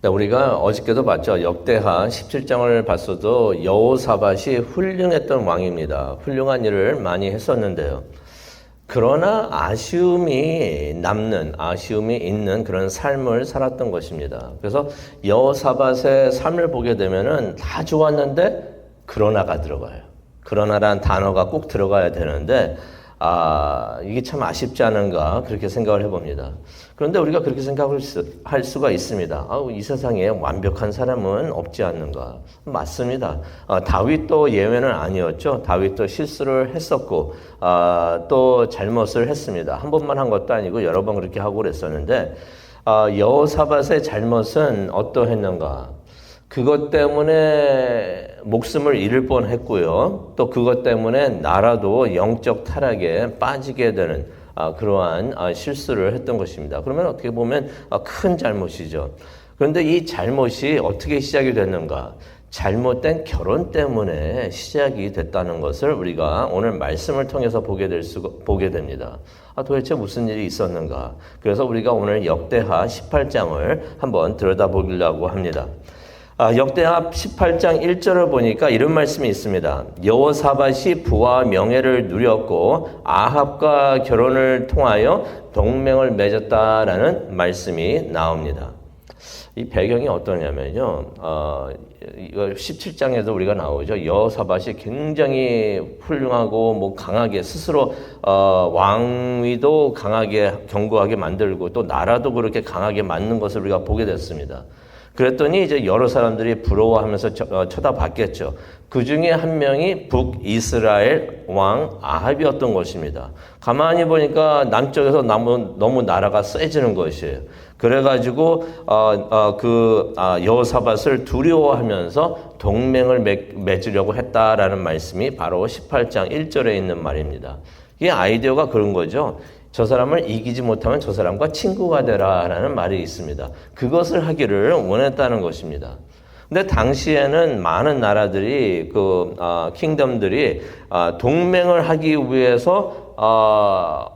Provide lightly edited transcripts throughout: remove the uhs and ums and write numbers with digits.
네, 우리가 어저께도 봤죠. 역대하 17장을 봤어도 여호사밧이 훌륭했던 왕입니다. 훌륭한 일을 많이 했었는데요. 그러나 아쉬움이 있는 그런 삶을 살았던 것입니다. 그래서 여호사밧의 삶을 보게 되면은 다 좋았는데 그러나가 들어가요. 그러나라는 단어가 꼭 들어가야 되는데 이게 참 아쉽지 않은가 그렇게 생각을 해봅니다. 그런데 우리가 그렇게 생각할 수가 있습니다. 이 세상에 완벽한 사람은 없지 않는가. 맞습니다. 다윗도 예외는 아니었죠. 다윗도 실수를 했었고 또 잘못을 했습니다. 한 번만 한 것도 아니고 여러 번 그렇게 하고 그랬었는데 여호사밧의 잘못은 어떠했는가. 그것 때문에 목숨을 잃을 뻔했고요. 또 그것 때문에 나라도 영적 타락에 빠지게 되는 그러한 실수를 했던 것입니다. 그러면 어떻게 보면 큰 잘못이죠. 그런데 이 잘못이 어떻게 시작이 됐는가? 잘못된 결혼 때문에 시작이 됐다는 것을 우리가 오늘 말씀을 통해서 보게 됩니다. 도대체 무슨 일이 있었는가? 그래서 우리가 오늘 역대하 18장을 한번 들여다보려고 합니다. 역대하 18장 1절을 보니까 이런 말씀이 있습니다. 여호사밧이 부와 명예를 누렸고 아합과 결혼을 통하여 동맹을 맺었다라는 말씀이 나옵니다. 이 배경이 어떠냐면요. 17장에도 우리가 나오죠. 여호사밧이 굉장히 훌륭하고 강하게 스스로 왕위도 강하게 견고하게 만들고 또 나라도 그렇게 강하게 만든 것을 우리가 보게 됐습니다. 그랬더니 이제 여러 사람들이 부러워하면서 쳐다봤겠죠. 그 중에 한 명이 북이스라엘 왕 아합이었던 것입니다. 가만히 보니까 남쪽에서 너무 나라가 세지는 것이에요. 그래가지고 여호사밧을 두려워하면서 동맹을 맺으려고 했다라는 말씀이 바로 18장 1절에 있는 말입니다. 이 아이디어가 그런 거죠. 저 사람을 이기지 못하면 저 사람과 친구가 되라라는 말이 있습니다. 그것을 하기를 원했다는 것입니다. 근데 당시에는 많은 나라들이 킹덤들이 동맹을 하기 위해서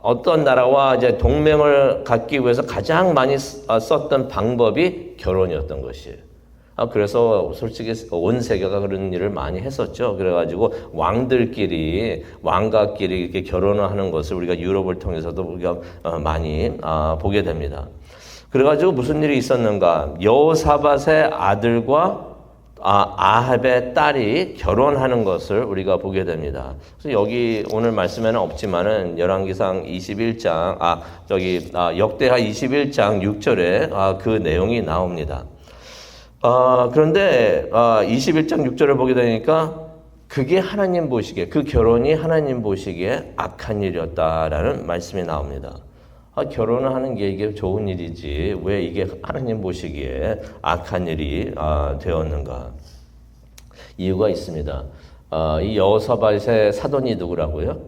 어떤 나라와 이제 동맹을 갖기 위해서 가장 많이 썼던 방법이 결혼이었던 것이에요. 그래서 솔직히 온 세계가 그런 일을 많이 했었죠. 그래가지고 왕가끼리 이렇게 결혼을 하는 것을 우리가 유럽을 통해서도 우리가 많이 보게 됩니다. 그래가지고 무슨 일이 있었는가? 여호사밧의 아들과 아합의 딸이 결혼하는 것을 우리가 보게 됩니다. 그래서 여기 오늘 말씀에는 없지만은 열왕기상 21장, 역대하 21장 6절에 그 내용이 나옵니다. 그런데 21장 6절을 보게 되니까 그게 하나님 보시기에, 그 결혼이 하나님 보시기에 악한 일이었다라는 말씀이 나옵니다. 결혼을 하는 게 이게 좋은 일이지 왜 이게 하나님 보시기에 악한 일이 되었는가? 이유가 있습니다. 이 여호사밧의 사돈이 누구라고요?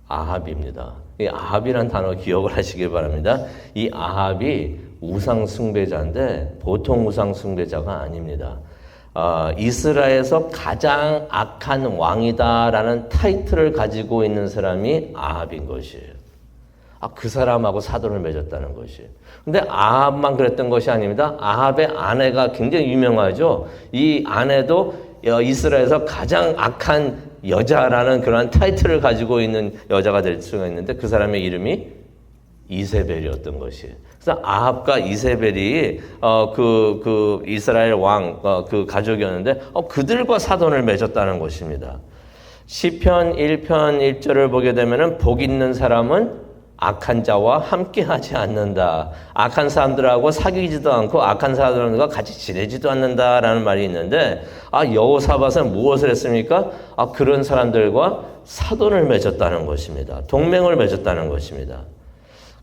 아합입니다. 이 아합이라는 단어 기억을 하시길 바랍니다. 이 아합이 우상 숭배자인데 보통 우상 숭배자가 아닙니다. 이스라엘에서 가장 악한 왕이다라는 타이틀을 가지고 있는 사람이 아합인 것이에요. 그 사람하고 사돈을 맺었다는 것이에요. 근데 아합만 그랬던 것이 아닙니다. 아합의 아내가 굉장히 유명하죠. 이 아내도 이스라엘에서 가장 악한 여자라는 그런 타이틀을 가지고 있는 여자가 될 수가 있는데 그 사람의 이름이 이세벨이었던 것이에요. 그래서 아합과 이세벨이 그 이스라엘 왕 그 가족이었는데 그들과 사돈을 맺었다는 것입니다. 시편 1편 1절을 보게 되면은 복 있는 사람은 악한 자와 함께하지 않는다. 악한 사람들하고 사귀지도 않고 악한 사람들과 같이 지내지도 않는다라는 말이 있는데 여호사밧은 무엇을 했습니까? 그런 사람들과 사돈을 맺었다는 것입니다. 동맹을 맺었다는 것입니다.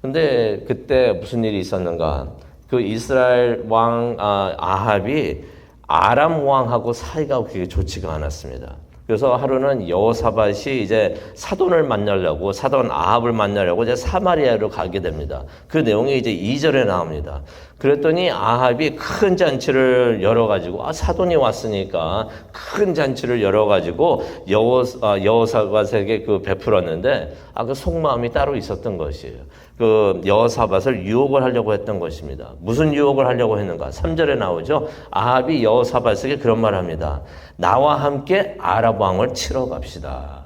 근데 그때 무슨 일이 있었는가? 그 이스라엘 왕 아합이 아람 왕하고 사이가 그렇게 좋지가 않았습니다. 그래서 하루는 여호사밧이 이제 사돈을 만나려고, 사돈 아합을 만나려고 이제 사마리아로 가게 됩니다. 그 내용이 이제 2절에 나옵니다. 그랬더니 아합이 큰 잔치를 열어가지고, 사돈이 왔으니까 큰 잔치를 열어가지고 여호사밧에게 그 베풀었는데, 그 속마음이 따로 있었던 것이에요. 그 여호사밧을 유혹을 하려고 했던 것입니다. 무슨 유혹을 하려고 했는가? 3절에 나오죠. 아합이 여호사밧에게 그런 말을 합니다. 나와 함께 아랍 왕을 치러 갑시다.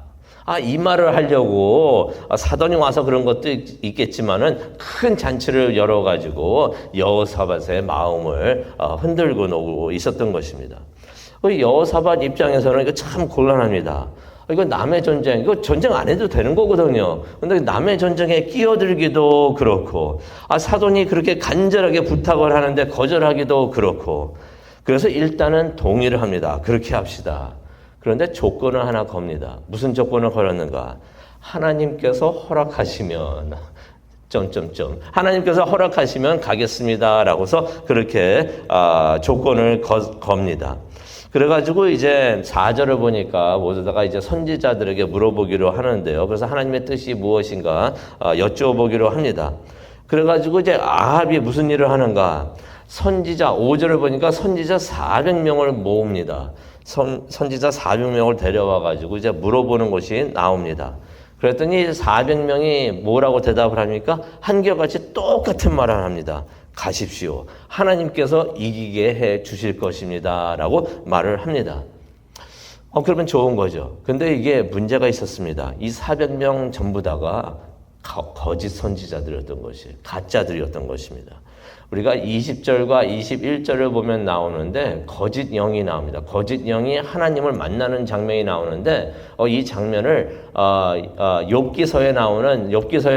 이 말을 하려고 사돈이 와서 그런 것도 있겠지만은 큰 잔치를 열어가지고 여호사밧의 마음을 흔들고 놓고 있었던 것입니다. 여호사밧 입장에서는 이거 참 곤란합니다. 이거 남의 전쟁, 이거 전쟁 안 해도 되는 거거든요. 근데 남의 전쟁에 끼어들기도 그렇고, 사돈이 그렇게 간절하게 부탁을 하는데 거절하기도 그렇고, 그래서 일단은 동의를 합니다. 그렇게 합시다. 그런데 조건을 하나 겁니다. 무슨 조건을 걸었는가? 하나님께서 허락하시면, 하나님께서 허락하시면 가겠습니다라고서 그렇게 조건을 겁니다. 그래가지고 이제 4절을 보니까 모두다가 이제 선지자들에게 물어보기로 하는데요. 그래서 하나님의 뜻이 무엇인가 여쭤보기로 합니다. 그래가지고 이제 아합이 무슨 일을 하는가? 선지자 5절을 보니까 선지자 400명을 모읍니다. 선지자 400명을 데려와가지고 이제 물어보는 것이 나옵니다. 그랬더니 400명이 뭐라고 대답을 합니까? 한결같이 똑같은 말을 합니다. 가십시오. 하나님께서 이기게 해 주실 것입니다. 라고 말을 합니다. 그러면 좋은 거죠. 근데 이게 문제가 있었습니다. 이 400명 전부 다가 거짓 선지자들이었던 것이, 가짜들이었던 것입니다. 우리가 20절과 21절을 보면 나오는데 거짓 영이 나옵니다. 거짓 영이 하나님을 만나는 장면이 나오는데 이 장면을 욥기서에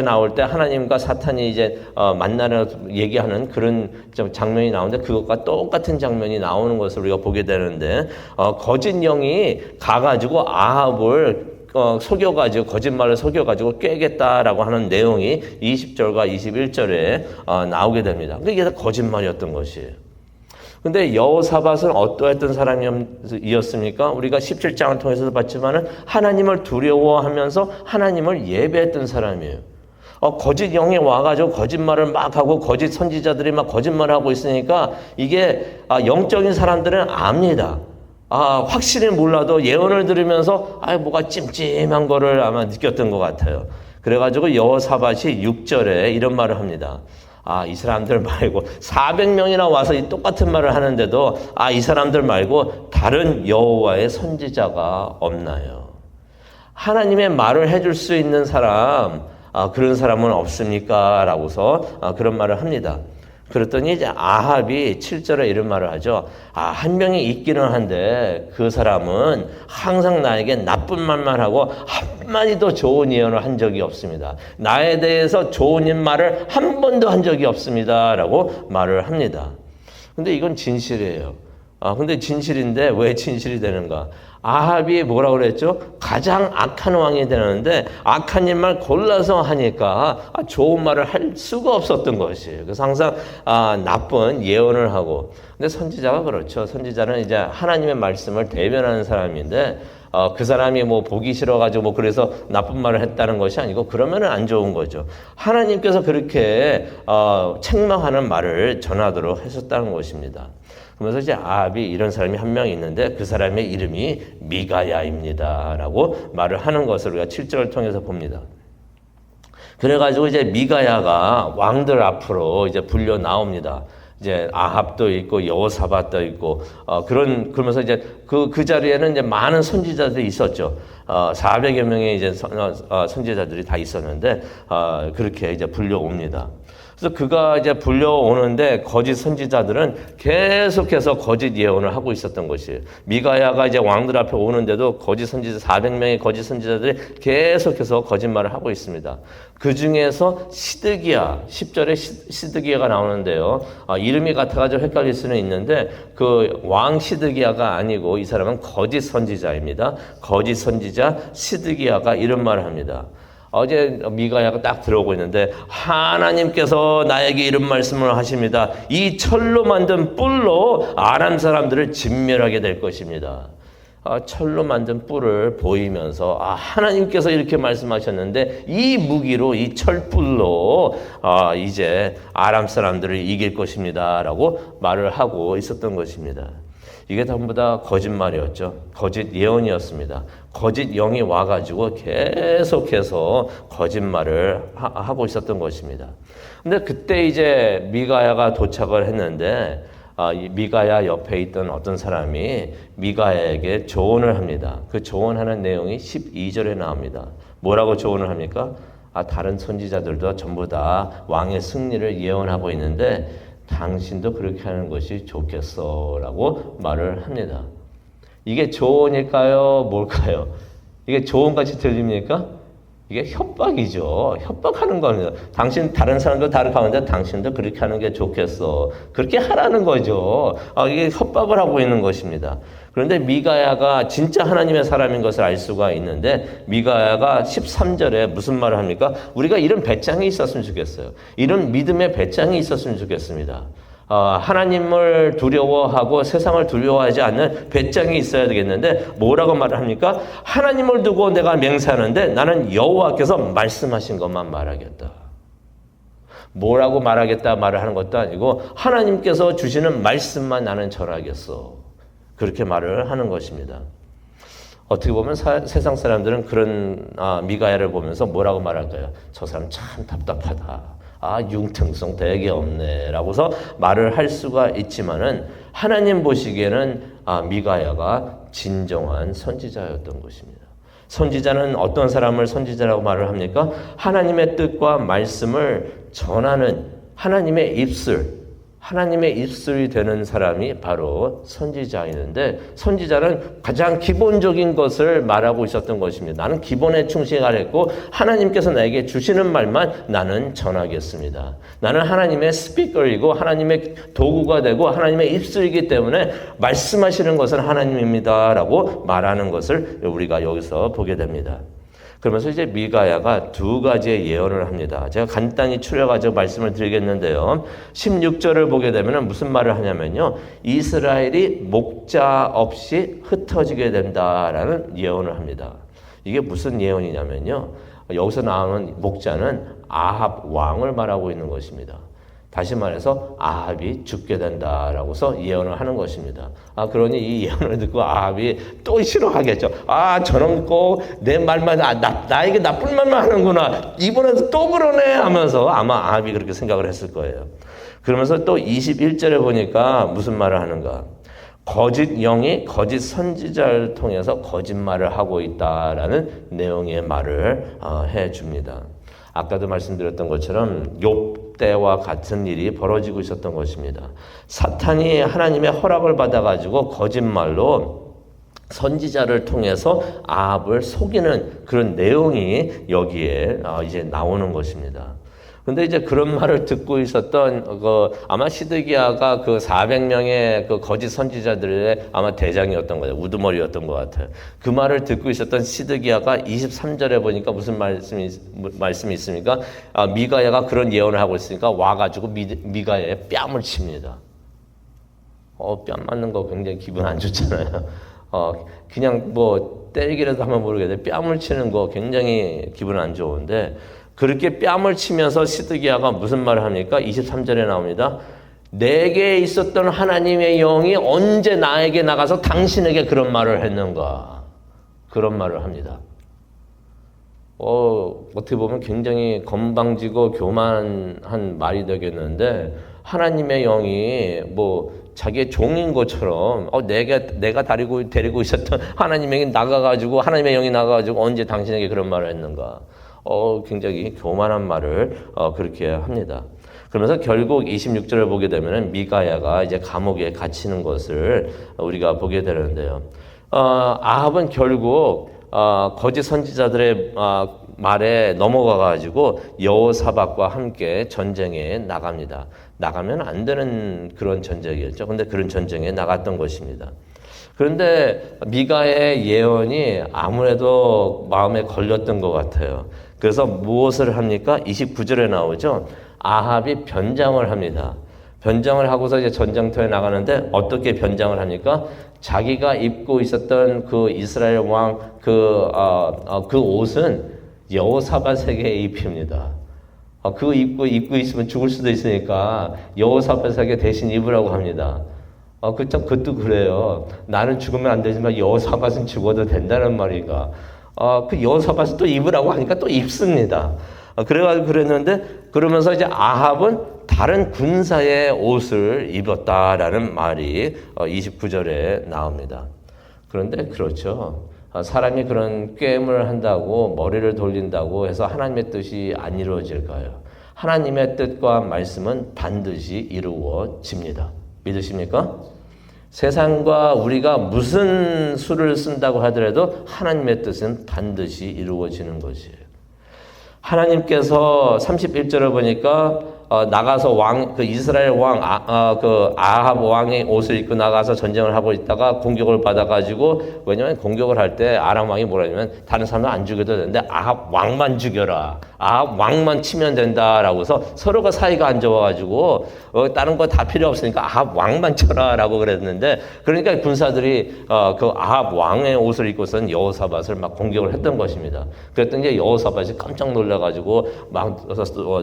나올 때 하나님과 사탄이 이제 만나는 얘기하는 그런 장면이 나오는데 그것과 똑같은 장면이 나오는 것을 우리가 보게 되는데 거짓 영이 가가지고 아합을 속여가지고 거짓말을 속여가지고 꿰겠다라고 하는 내용이 20절과 21절에 나오게 됩니다. 이게 다 거짓말이었던 것이에요. 근데 여호사밧은 어떠했던 사람이었습니까? 우리가 17장을 통해서도 봤지만은 하나님을 두려워하면서 하나님을 예배했던 사람이에요. 거짓 영이 와가지고 거짓말을 막 하고 거짓 선지자들이 막 거짓말을 하고 있으니까 이게 영적인 사람들은 압니다. 확실히 몰라도 예언을 들으면서 뭐가 찜찜한 거를 아마 느꼈던 것 같아요. 그래가지고 여호사밧이 6절에 이런 말을 합니다. 이 사람들 말고 400명이나 와서 이 똑같은 말을 하는데도 이 사람들 말고 다른 여호와의 선지자가 없나요? 하나님의 말을 해줄 수 있는 사람, 그런 사람은 없습니까? 라고서 그런 말을 합니다. 그랬더니 이제 아합이 7절에 이런 말을 하죠. 한 명이 있기는 한데 그 사람은 항상 나에게 나쁜 말만 하고 한마디도 좋은 예언을 한 적이 없습니다. 나에 대해서 좋은 말을 한 번도 한 적이 없습니다. 라고 말을 합니다. 근데 이건 진실이에요. 근데 진실인데 왜 진실이 되는가? 아합이 뭐라고 그랬죠? 가장 악한 왕이 되는데 악한 일만 골라서 하니까 좋은 말을 할 수가 없었던 것이에요. 그래서 항상 나쁜 예언을 하고. 근데 선지자가 그렇죠. 선지자는 이제 하나님의 말씀을 대변하는 사람인데 그 사람이 뭐 보기 싫어가지고 그래서 나쁜 말을 했다는 것이 아니고 그러면은 안 좋은 거죠. 하나님께서 그렇게 책망하는 말을 전하도록 하셨다는 것입니다. 그러면서 이제 아합이 이런 사람이 한 명 있는데 그 사람의 이름이 미가야입니다. 라고 말을 하는 것을 우리가 7절을 통해서 봅니다. 그래가지고 이제 미가야가 왕들 앞으로 이제 불려 나옵니다. 이제 아합도 있고 여호사밧도 있고 그러면서 이제 그 자리에는 이제 많은 선지자들이 있었죠. 400여 명의 이제 선지자들이 다 있었는데 그렇게 이제 불려옵니다. 그래서 그가 이제 불려오는데 거짓 선지자들은 계속해서 거짓 예언을 하고 있었던 것이에요. 미가야가 이제 왕들 앞에 오는데도 거짓 선지자 400명의 거짓 선지자들이 계속해서 거짓말을 하고 있습니다. 그 중에서 시드기야, 10절에 시드기야가 나오는데요. 이름이 같아가지고 헷갈릴 수는 있는데 그 왕 시드기야가 아니고 이 사람은 거짓 선지자입니다. 거짓 선지자 시드기야가 이런 말을 합니다. 어제 미가야가 딱 들어오고 있는데 하나님께서 나에게 이런 말씀을 하십니다. 이 철로 만든 뿔로 아람 사람들을 진멸하게 될 것입니다. 철로 만든 뿔을 보이면서 하나님께서 이렇게 말씀하셨는데 이 무기로 이 철뿔로 이제 아람 사람들을 이길 것입니다 라고 말을 하고 있었던 것입니다. 이게 전부 다 거짓말이었죠. 거짓 예언이었습니다. 거짓 영이 와가지고 계속해서 거짓말을 하고 있었던 것입니다. 근데 그때 이제 미가야가 도착을 했는데 이 미가야 옆에 있던 어떤 사람이 미가야에게 조언을 합니다. 그 조언하는 내용이 12절에 나옵니다. 뭐라고 조언을 합니까? 다른 선지자들도 전부 다 왕의 승리를 예언하고 있는데 당신도 그렇게 하는 것이 좋겠어 라고 말을 합니다. 이게 조언일까요? 뭘까요? 이게 조언같이 들립니까? 이게 협박이죠. 협박하는 겁니다. 다른 사람도 다르게 하는데 당신도 그렇게 하는 게 좋겠어. 그렇게 하라는 거죠. 이게 협박을 하고 있는 것입니다. 그런데 미가야가 진짜 하나님의 사람인 것을 알 수가 있는데 미가야가 13절에 무슨 말을 합니까? 우리가 이런 배짱이 있었으면 좋겠어요. 이런 믿음의 배짱이 있었으면 좋겠습니다. 하나님을 두려워하고 세상을 두려워하지 않는 배짱이 있어야 되겠는데 뭐라고 말을 합니까? 하나님을 두고 내가 맹세하는데 나는 여호와께서 말씀하신 것만 말하겠다. 뭐라고 말하겠다 말을 하는 것도 아니고 하나님께서 주시는 말씀만 나는 전하겠어. 그렇게 말을 하는 것입니다. 어떻게 보면 세상 사람들은 그런 미가야를 보면서 뭐라고 말할까요? 저 사람 참 답답하다. 융통성 되게 없네 라고서 말을 할 수가 있지만은 하나님 보시기에는 미가야가 진정한 선지자였던 것입니다. 선지자는 어떤 사람을 선지자라고 말을 합니까? 하나님의 뜻과 말씀을 전하는 하나님의 입술이 되는 사람이 바로 선지자이는데 선지자는 가장 기본적인 것을 말하고 있었던 것입니다. 나는 기본에 충실하겠고 하나님께서 나에게 주시는 말만 나는 전하겠습니다. 나는 하나님의 스피커이고 하나님의 도구가 되고 하나님의 입술이기 때문에 말씀하시는 것은 하나님입니다 라고 말하는 것을 우리가 여기서 보게 됩니다. 그러면서 이제 미가야가 두 가지의 예언을 합니다. 제가 간단히 추려가지고 말씀을 드리겠는데요. 16절을 보게 되면 무슨 말을 하냐면요. 이스라엘이 목자 없이 흩어지게 된다라는 예언을 합니다. 이게 무슨 예언이냐면요. 여기서 나오는 목자는 아합 왕을 말하고 있는 것입니다. 다시 말해서 아합이 죽게 된다라고서 예언을 하는 것입니다. 그러니 이 예언을 듣고 아합이 또 싫어하겠죠. 저놈 꼭 내 말만 나에게 나쁜 말만 하는구나. 이번에도 또 그러네 하면서 아마 아합이 그렇게 생각을 했을 거예요. 그러면서 또 21절에 보니까 무슨 말을 하는가? 거짓 영이 거짓 선지자를 통해서 거짓말을 하고 있다라는 내용의 말을 해줍니다. 아까도 말씀드렸던 것처럼 욥 때와 같은 일이 벌어지고 있었던 것입니다. 사탄이 하나님의 허락을 받아가지고 거짓말로 선지자를 통해서 아합을 속이는 그런 내용이 여기에 이제 나오는 것입니다. 근데 이제 그런 말을 듣고 있었던 아마 시드기야가 그 400명의 그 거짓 선지자들의 아마 대장이었던 거예요. 우두머리였던 것 같아요. 그 말을 듣고 있었던 시드기야가 23절에 보니까 무슨 말씀이 있습니까? 미가야가 그런 예언을 하고 있으니까 와가지고 미가야의 뺨을 칩니다. 뺨 맞는 거 굉장히 기분 안 좋잖아요. 그냥 뭐 때리기라도 하면 모르겠는데 뺨을 치는 거 굉장히 기분 안 좋은데 그렇게 뺨을 치면서 시드기야가 무슨 말을 합니까? 23절에 나옵니다. 내게 있었던 하나님의 영이 언제 나에게 나가서 당신에게 그런 말을 했는가? 그런 말을 합니다. 어떻게 보면 굉장히 건방지고 교만한 말이 되겠는데 하나님의 영이 자기의 종인 것처럼 내가 데리고 있었던 하나님의 영이 하나님의 영이 나가가지고 언제 당신에게 그런 말을 했는가? 굉장히 교만한 말을 그렇게 합니다. 그러면서 결국 26절을 보게 되면 미가야가 이제 감옥에 갇히는 것을 우리가 보게 되는데요. 아합은 결국 거짓 선지자들의 말에 넘어가가지고 여호사밧과 함께 전쟁에 나갑니다. 나가면 안 되는 그런 전쟁이었죠. 근데 그런 전쟁에 나갔던 것입니다. 그런데 미가의 예언이 아무래도 마음에 걸렸던 것 같아요. 그래서 무엇을 합니까? 29절에 나오죠. 아합이 변장을 합니다. 변장을 하고서 이제 전쟁터에 나가는데 어떻게 변장을 합니까? 자기가 입고 있었던 그 이스라엘 왕 그 옷은 여호사밧에게 입힙니다. 그 입고 있으면 죽을 수도 있으니까 여호사밧에게 대신 입으라고 합니다. 그것도 그래요. 나는 죽으면 안 되지만 여호사밧은 죽어도 된다는 말인가. 그 여호사밧을 또 입으라고 하니까 또 입습니다. 그래가지고 그랬는데, 그러면서 이제 아합은 다른 군사의 옷을 입었다라는 말이 29절에 나옵니다. 그런데 그렇죠. 사람이 그런 꾀임을 한다고 머리를 돌린다고 해서 하나님의 뜻이 안 이루어질까요? 하나님의 뜻과 말씀은 반드시 이루어집니다. 믿으십니까? 세상과 우리가 무슨 수를 쓴다고 하더라도 하나님의 뜻은 반드시 이루어지는 것이에요. 하나님께서 31절을 보니까 나가서 그 이스라엘 왕 그 아합 왕의 옷을 입고 나가서 전쟁을 하고 있다가 공격을 받아가지고, 왜냐면 공격을 할 때 아람 왕이 뭐라냐면 다른 사람은 안 죽여도 되는데 아합 왕만 죽여라, 아합 왕만 치면 된다라고 해서 서로가 사이가 안 좋아가지고 다른 거 다 필요 없으니까 아합 왕만 쳐라라고 그랬는데, 그러니까 군사들이 그 아합 왕의 옷을 입고선 여호사밧을 막 공격을 했던 것입니다. 그랬더니 여호사밧이 깜짝 놀라가지고 막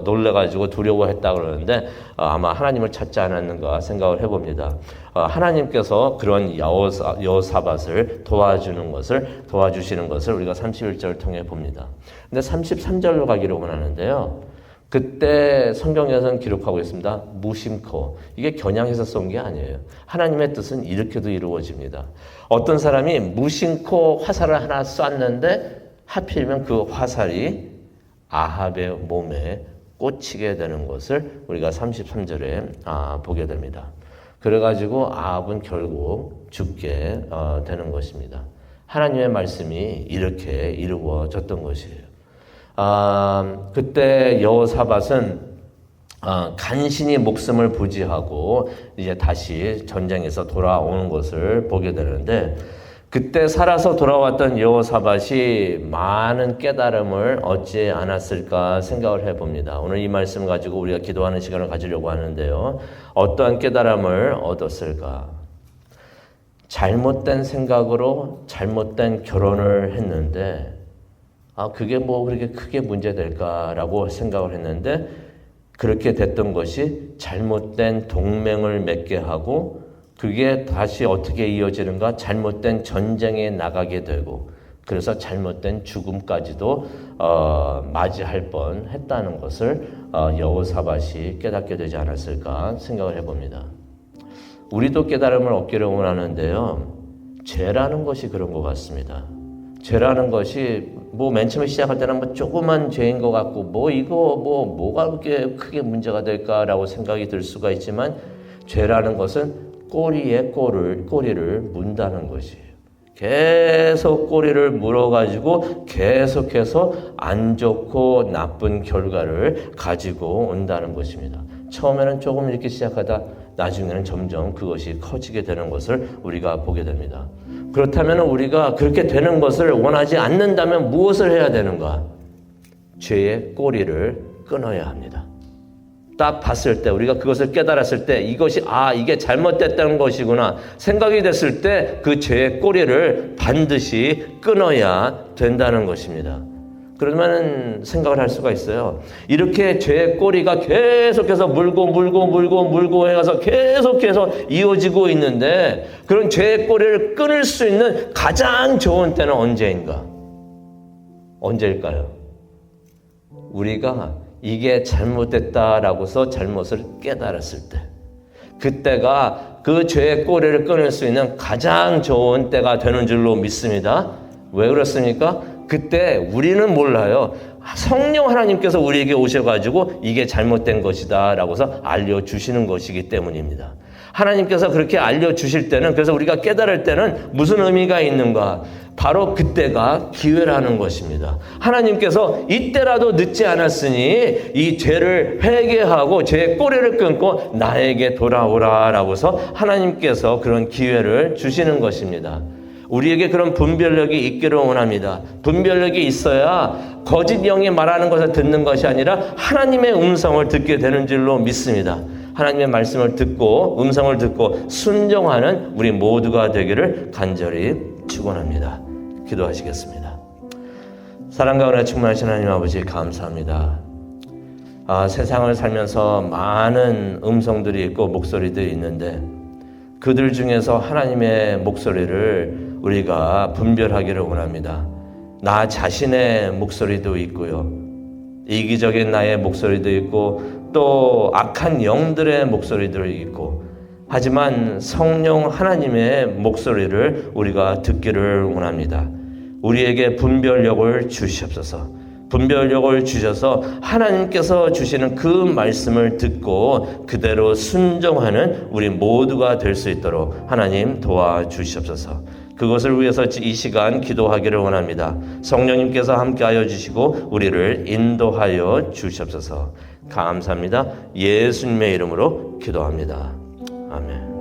놀래가지고 두려워했다 그러는데, 아마 하나님을 찾지 않았는가 생각을 해봅니다. 하나님께서 그런 여호사밧을 도와주시는 것을 우리가 31절을 통해 봅니다. 근데 33절로 가기를 원하는데요. 그때 성경에서는 기록하고 있습니다. 무심코. 이게 겨냥해서 쏜 게 아니에요. 하나님의 뜻은 이렇게도 이루어집니다. 어떤 사람이 무심코 화살을 하나 쐈는데 하필이면 그 화살이 아합의 몸에 꽂히게 되는 것을 우리가 33절에 보게 됩니다. 그래가지고 아합은 결국 죽게 되는 것입니다. 하나님의 말씀이 이렇게 이루어졌던 것이에요. 그때 여호사밧은 간신히 목숨을 부지하고 이제 다시 전쟁에서 돌아오는 것을 보게 되는데, 그때 살아서 돌아왔던 여호사밧이 많은 깨달음을 얻지 않았을까 생각을 해봅니다. 오늘 이 말씀 가지고 우리가 기도하는 시간을 가지려고 하는데요. 어떠한 깨달음을 얻었을까? 잘못된 생각으로 잘못된 결혼을 했는데 그게 뭐 그렇게 크게 문제될까라고 생각을 했는데, 그렇게 됐던 것이 잘못된 동맹을 맺게 하고, 그게 다시 어떻게 이어지는가? 잘못된 전쟁에 나가게 되고, 그래서 잘못된 죽음까지도 맞이할 뻔했다는 것을 여호사밧이 깨닫게 되지 않았을까 생각을 해봅니다. 우리도 깨달음을 얻기를 원하는데요. 죄라는 것이 그런 것 같습니다. 죄라는 것이 뭐 맨 처음에 시작할 때는 뭐 조그만 죄인 것 같고 뭐가 그렇게 크게 문제가 될까라고 생각이 들 수가 있지만, 죄라는 것은 꼬리에 꼬리를 문다는 것이에요. 계속 꼬리를 물어가지고 계속해서 안 좋고 나쁜 결과를 가지고 온다는 것입니다. 처음에는 조금 이렇게 시작하다 나중에는 점점 그것이 커지게 되는 것을 우리가 보게 됩니다. 그렇다면 우리가 그렇게 되는 것을 원하지 않는다면 무엇을 해야 되는가? 죄의 꼬리를 끊어야 합니다. 딱 봤을 때, 우리가 그것을 깨달았을 때 이것이 이게 잘못됐다는 것이구나 생각이 됐을 때 그 죄의 꼬리를 반드시 끊어야 된다는 것입니다. 그러면 생각을 할 수가 있어요. 이렇게 죄의 꼬리가 계속해서 물고 해가서 계속해서 이어지고 있는데, 그런 죄의 꼬리를 끊을 수 있는 가장 좋은 때는 언제일까요? 우리가 이게 잘못됐다라고서 잘못을 깨달았을 때, 그때가 그 죄의 꼬리를 끊을 수 있는 가장 좋은 때가 되는 줄로 믿습니다. 왜 그렇습니까? 그때 우리는 몰라요. 성령 하나님께서 우리에게 오셔가지고 이게 잘못된 것이다 라고서 알려주시는 것이기 때문입니다. 하나님께서 그렇게 알려주실 때는, 그래서 우리가 깨달을 때는 무슨 의미가 있는가? 바로 그때가 기회라는 것입니다. 하나님께서 이때라도 늦지 않았으니 이 죄를 회개하고 죄의 꼬리를 끊고 나에게 돌아오라라고서 하나님께서 그런 기회를 주시는 것입니다. 우리에게 그런 분별력이 있기를 원합니다. 분별력이 있어야 거짓 영이 말하는 것을 듣는 것이 아니라 하나님의 음성을 듣게 되는 줄로 믿습니다. 하나님의 말씀을 듣고 음성을 듣고 순종하는 우리 모두가 되기를 간절히 축원합니다. 기도하시겠습니다. 사랑과 은혜 충만하신 하나님 아버지 감사합니다. 세상을 살면서 많은 음성들이 있고 목소리들이 있는데 그들 중에서 하나님의 목소리를 우리가 분별하기를 원합니다. 나 자신의 목소리도 있고요. 이기적인 나의 목소리도 있고 또 악한 영들의 목소리도 있고 하지만 성령 하나님의 목소리를 우리가 듣기를 원합니다. 우리에게 분별력을 주시옵소서. 분별력을 주셔서 하나님께서 주시는 그 말씀을 듣고 그대로 순종하는 우리 모두가 될 수 있도록 하나님 도와주시옵소서. 그것을 위해서 이 시간 기도하기를 원합니다. 성령님께서 함께하여 주시고 우리를 인도하여 주시옵소서. 감사합니다. 예수님의 이름으로 기도합니다. 아멘.